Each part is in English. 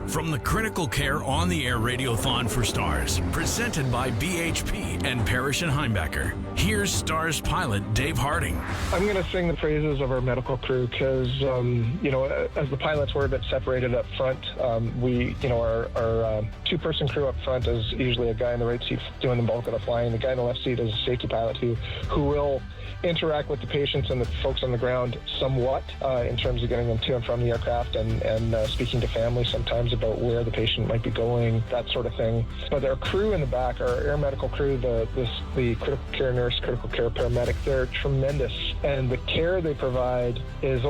From the Critical Care on the Air Radiothon for Stars, presented by BHP and Parrish and Heimbecker. Here's Stars pilot Dave Harding. I'm going to sing the praises of our medical crew because, as the pilots were a bit separated up front, our two-person crew up front is usually a guy in the right seat doing the bulk of the flying. The guy in the left seat is a safety pilot who will interact with the patients and the folks on the ground somewhat in terms of getting them to and from the aircraft and speaking to families sometimes about where the patient might be going, that sort of thing. But our crew in the back, our air medical crew, the critical care nurse, critical care paramedic, they're tremendous. And the care they provide is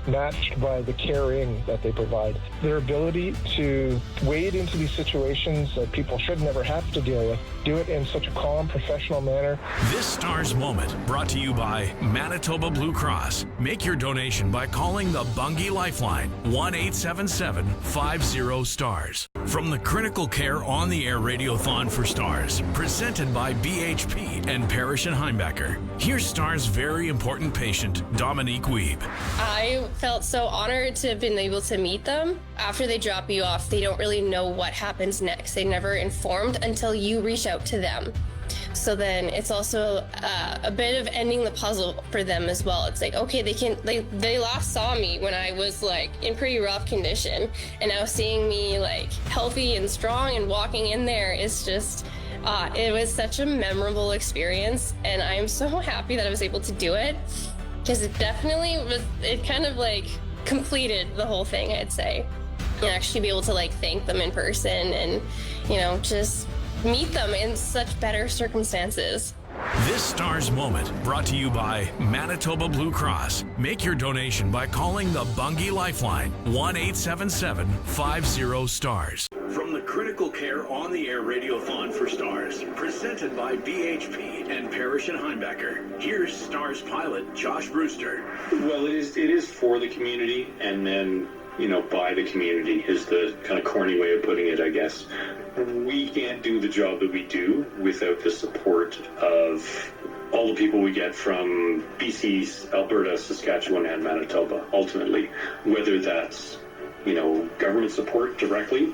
matched by the caring that they provide. Their ability to wade into these situations that people should never have to deal with, do it in such a calm, professional manner. This Stars Moment brought to you by Manitoba Blue Cross. Make your donation by calling the Bungie Lifeline, 1-877-50-STARS. From the Critical Care on the Air Radiothon for Stars, presented by BHP and Parrish and Heimbecker. Here's Stars' very important patient, Dominique Weeb. I felt so honored to have been able to meet them. After they drop you off, they don't really know what happens next. They're never informed until you reach out to them. So then it's also a bit of ending the puzzle for them as well. It's like, okay, they last saw me when I was like in pretty rough condition, and now seeing me like healthy and strong and walking in there is just, it was such a memorable experience, and I am so happy that I was able to do it, because it definitely was, it kind of like completed the whole thing, I'd say. And actually be able to like thank them in person and, just meet them in such better circumstances. This Stars Moment brought to you by Manitoba Blue Cross. Make your donation by calling the Bungie Lifeline, 1-877-50-STARS. From the Critical Care on the Air Radiothon for Stars, presented by BHP and Parrish and Heimbecker. Here's Stars pilot Josh Brewster. Well, it is for the community, and then by the community is the kind of corny way of putting it, I guess. We can't do the job that we do without the support of all the people we get from BC's, Alberta, Saskatchewan, and Manitoba, ultimately. Whether that's, government support directly,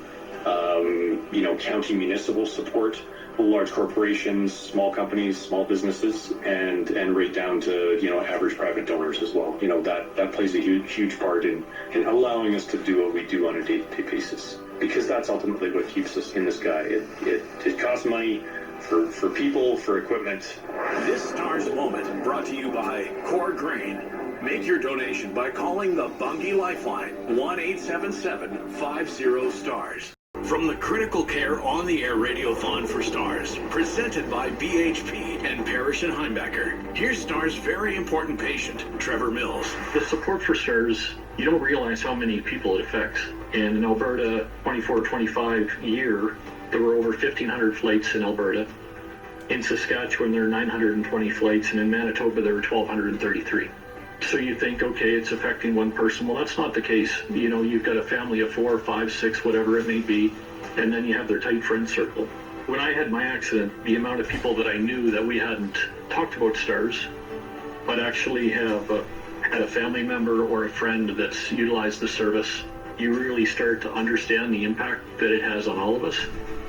county municipal support, large corporations, small companies, small businesses, and right down to, average private donors as well. That plays a huge part in allowing us to do what we do on a day-to-day basis. Because that's ultimately what keeps us in the sky. It costs money for people, for equipment. This Stars Moment brought to you by Core Grain. Make your donation by calling the Bungie Lifeline, 1-877-50-STARS. From the Critical Care on the Air Radiothon for Stars, presented by BHP and Parrish and Heimbecker. Here's Stars' very important patient, Trevor Mills. The support for Stars, you don't realize how many people it affects. In Alberta, 24-25 year, there were over 1,500 flights in Alberta. In Saskatchewan, there are 920 flights, and in Manitoba, there are 1,233. So you think, okay, it's affecting one person. Well, that's not the case. You've got a family of 4, 5, 6, whatever it may be, and then you have their tight friend circle. When I had my accident, the amount of people that I knew that we hadn't talked about Stars, but actually have had a family member or a friend that's utilized the service, you really start to understand the impact that it has on all of us.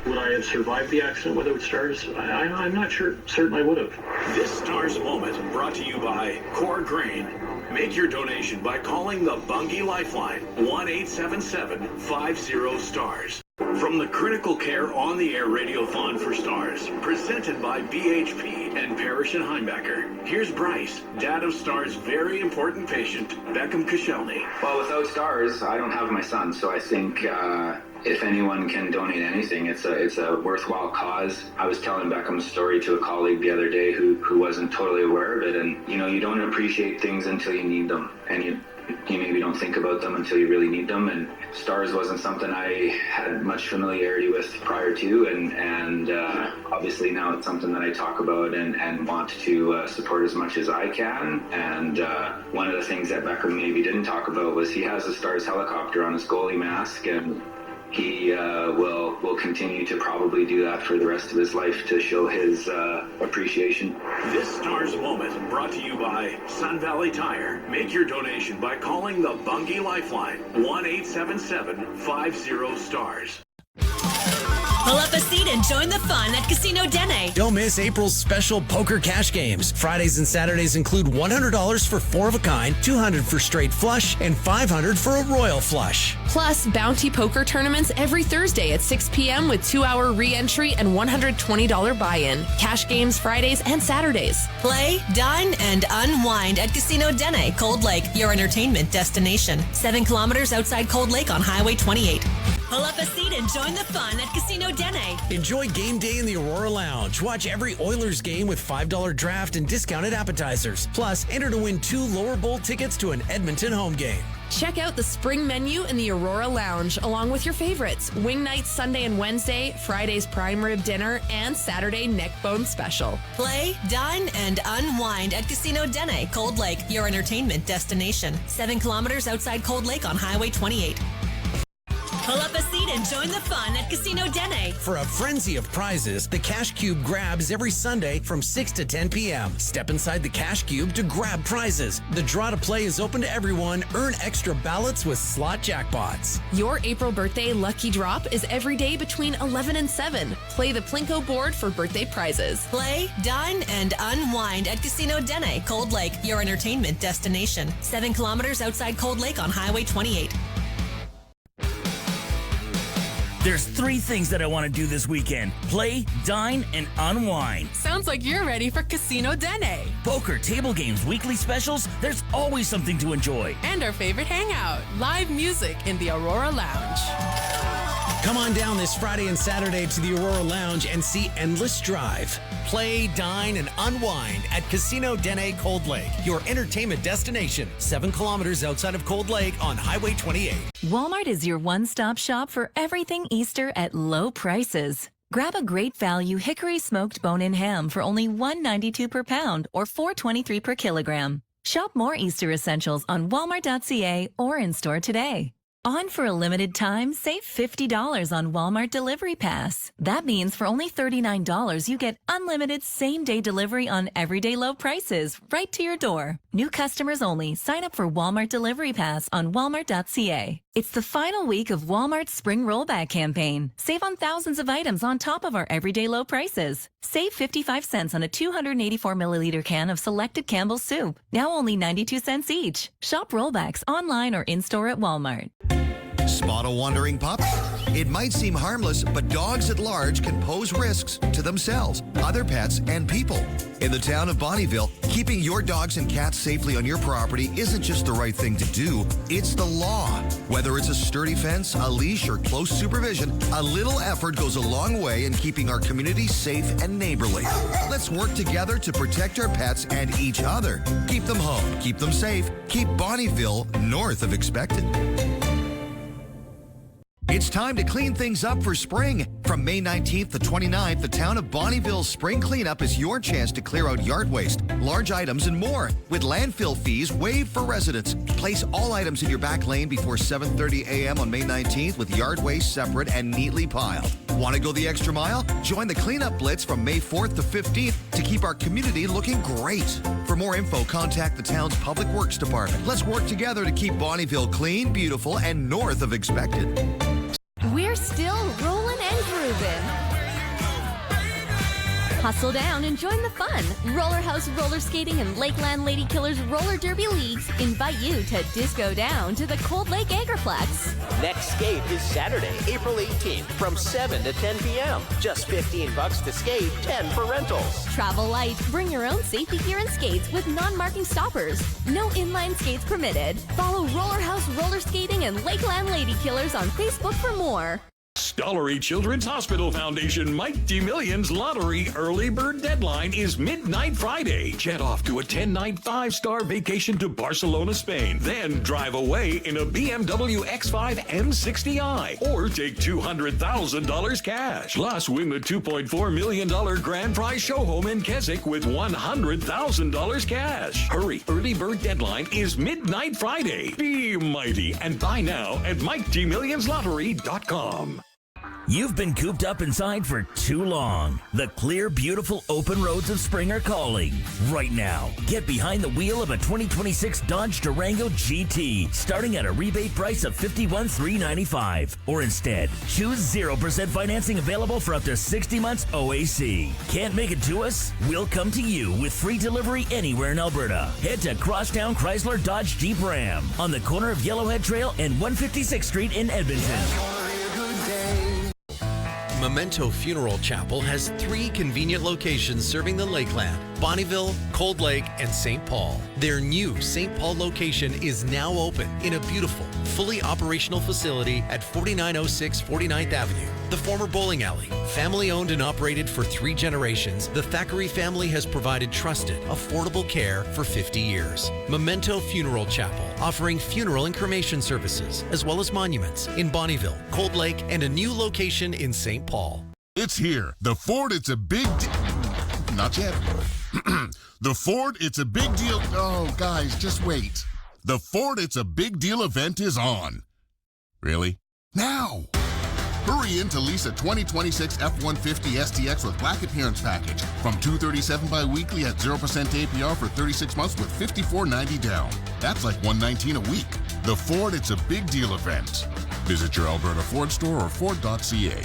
Would I have survived the accident without Stars? I'm not sure. Certainly I would have. This Stars Moment brought to you by Core Grain. Make your donation by calling the Bungie Lifeline, 1-877-50-STARS. From the Critical Care on the Air Radiothon for Stars, presented by BHP and Parrish and Heimbecker. Here's Bryce, dad of Stars' very important patient, Beckham Koscielny. Well, without Stars, I don't have my son, so I think if anyone can donate anything, it's a worthwhile cause. I was telling Beckham's story to a colleague the other day who wasn't totally aware of it, and you don't appreciate things until you need them, and you maybe don't think about them until you really need them. And Stars wasn't something I had much familiarity with prior to, and obviously now it's something that I talk about and want to support as much as I can. And one of the things that Beckham maybe didn't talk about was he has a Stars helicopter on his goalie mask, and he will continue to probably do that for the rest of his life to show his appreciation. This Stars Moment brought to you by Sun Valley Tire. Make your donation by calling the Bungie Lifeline, 1-877-50-STARS. Pull up a seat and join the fun at Casino Dene. Don't miss April's special poker cash games. Fridays and Saturdays include $100 for 4 of a kind, $200 for straight flush, and $500 for a royal flush. Plus, bounty poker tournaments every Thursday at 6 p.m. with 2-hour re-entry and $120 buy-in. Cash games Fridays and Saturdays. Play, dine, and unwind at Casino Dene, Cold Lake, your entertainment destination. 7 kilometers outside Cold Lake on Highway 28. Pull up a seat and join the fun at Casino Dene. Enjoy game day in the Aurora Lounge. Watch every Oilers game with $5 draft and discounted appetizers. Plus, enter to win 2 lower bowl tickets to an Edmonton home game. Check out the spring menu in the Aurora Lounge, along with your favorites. Wing nights Sunday and Wednesday, Friday's prime rib dinner, and Saturday neck bone special. Play, dine, and unwind at Casino Dene, Cold Lake, your entertainment destination. 7 kilometers outside Cold Lake on Highway 28. Pull up a seat and join the fun at Casino Dene. For a frenzy of prizes, the Cash Cube grabs every Sunday from 6 to 10 p.m. Step inside the Cash Cube to grab prizes. The draw to play is open to everyone. Earn extra ballots with slot jackpots. Your April birthday lucky drop is every day between 11 and 7. Play the Plinko board for birthday prizes. Play, dine, and unwind at Casino Dene, Cold Lake, your entertainment destination. 7 kilometers outside Cold Lake on Highway 28. There's 3 things that I want to do this weekend. Play, dine, and unwind. Sounds like you're ready for Casino Dene. Poker, table games, weekly specials, there's always something to enjoy. And our favorite hangout, live music in the Aurora Lounge. Come on down this Friday and Saturday to the Aurora Lounge and see Endless Drive. Play, dine, and unwind at Casino Dene Cold Lake, your entertainment destination, 7 kilometers outside of Cold Lake on Highway 28. Walmart is your one-stop shop for everything Easter at low prices. Grab a great value hickory smoked bone-in ham for only $1.92 per pound or $4.23 per kilogram. Shop more Easter essentials on walmart.ca or in-store today. On for a limited time, save $50 on Walmart Delivery Pass. That means for only $39, you get unlimited same-day delivery on everyday low prices right to your door. New customers only. Sign up for Walmart Delivery Pass on walmart.ca. It's the final week of Walmart's Spring Rollback campaign. Save on thousands of items on top of our everyday low prices. Save 55 cents on a 284 milliliter can of selected Campbell's soup. Now only 92 cents each. Shop rollbacks online or in-store at Walmart. Spot a wandering pup? It might seem harmless, but dogs at large can pose risks to themselves, other pets, and people. In the town of Bonnyville, keeping your dogs and cats safely on your property isn't just the right thing to do, it's the law. Whether it's a sturdy fence, a leash, or close supervision, a little effort goes a long way in keeping our community safe and neighborly. Let's work together to protect our pets and each other. Keep them home, keep them safe, keep Bonnyville north of expected. It's time to clean things up for spring. From May 19th to 29th, the Town of Bonnyville's Spring Cleanup is your chance to clear out yard waste, large items, and more, with landfill fees waived for residents. Place all items in your back lane before 7:30 a.m. on May 19th with yard waste separate and neatly piled. Want to go the extra mile? Join the Cleanup Blitz from May 4th to 15th to keep our community looking great. For more info, contact the town's Public Works Department. Let's work together to keep Bonnyville clean, beautiful, and north of expected. We're still rolling and grooving. Hustle down and join the fun. Roller House Roller Skating and Lakeland Lady Killers Roller Derby Leagues invite you to disco down to the Cold Lake Agriplex. Next skate is Saturday, April 18th from 7 to 10 p.m. Just $15 to skate, 10 for rentals. Travel light, bring your own safety gear and skates with non-marking stoppers. No inline skates permitted. Follow Roller House Roller Skating and Lakeland Lady Killers on Facebook for more. Stollery Children's Hospital Foundation Mike D. Millions Lottery early bird deadline is midnight Friday. Jet off to a 10-night 5-star vacation to Barcelona, Spain. Then drive away in a BMW X5 M60i or take $200,000 cash. Plus, win the $2.4 million grand prize show home in Keswick with $100,000 cash. Hurry, early bird deadline is midnight Friday. Be mighty and buy now at MikeDMillionsLottery.com. You've been cooped up inside for too long. The clear, beautiful open roads of spring are calling. Right now, get behind the wheel of a 2026 Dodge Durango GT, starting at a rebate price of $51,395. Or instead, choose 0% financing available for up to 60 months OAC. Can't make it to us? We'll come to you with free delivery anywhere in Alberta. Head to Crosstown Chrysler Dodge Jeep Ram on the corner of Yellowhead Trail and 156th Street in Edmonton. Momento Funeral Chapel has 3 convenient locations serving the Lakeland: Bonnyville, Cold Lake, and St. Paul. Their new St. Paul location is now open in a beautiful, fully operational facility at 4906 49th Avenue. The former bowling alley, family owned and operated for 3 generations, the Thackeray family has provided trusted, affordable care for 50 years. Momento Funeral Chapel, offering funeral and cremation services, as well as monuments in Bonnyville, Cold Lake, and a new location in St. Paul. It's here. The Ford, it's a big Not yet. The Ford, it's a big deal. Oh, guys, just wait. The Ford, it's a big deal event is on. Really? Now! Hurry in to lease a 2026 F-150 STX with black appearance package from $237 bi-weekly at 0% APR for 36 months with $54.90 down. That's like $119 a week. The Ford, it's a big deal event. Visit your Alberta Ford store or Ford.ca.